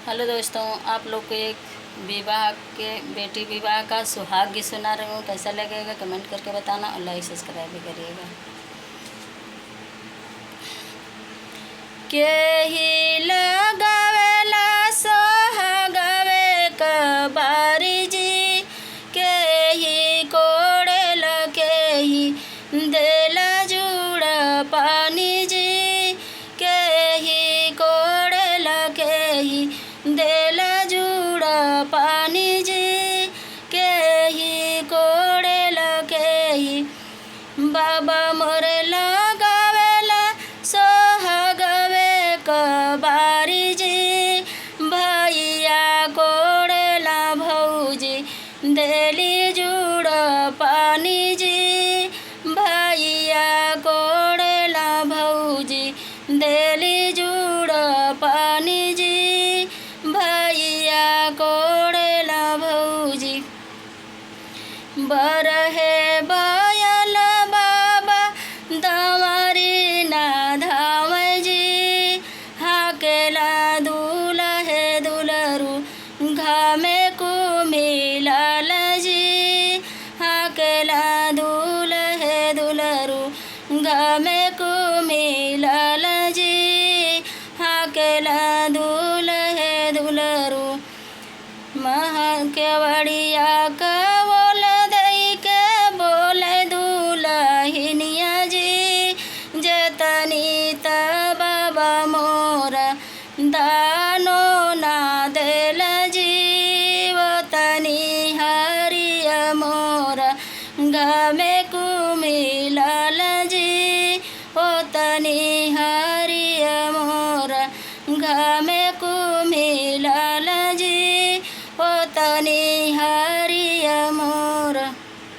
Hello दोस्तों, आप लोग को एक विवाह के बेटी विवाह का सुहाग गीत सुना रही हूँ। कैसा लगेगा कमेंट करके बताना और लाइक सब्सक्राइब भी करिएगा। केही लगावेला सोहागवे कबारी जी, केही कोड़ेल केही देला जुड़ा पानी जी, केही कोड़ेल केही देला जुड़ा पानी जी, केही कोड़ेल केही बाबा मोरे लगावेला सोहागवे कबारी जी, भैया कोड़ेला भौजी देली जुड़ा पानी जी, भैया कोड़ेला भौजी देली जुड़ा पानी जी, भैया कोड़ेला भौजी बरहे बयल बाबा दंवरी ना धाम जी, हाकेला दुलहे दुलरू घामे कुमिलाल जी, हाकेला दुलहे दुलरू घामे कुमिलाल जी, हाकेला दुलहे दुलरू केवड़िया कवोल दई के बोले दुलहिनिया जी, जतनी त बाबा मोरा दानो ना देल जी, वतनी हरिया मोरा घामे कुमिलाल जी, वतनी हरिया मोरा घामे कुमिलाल जी, वतनी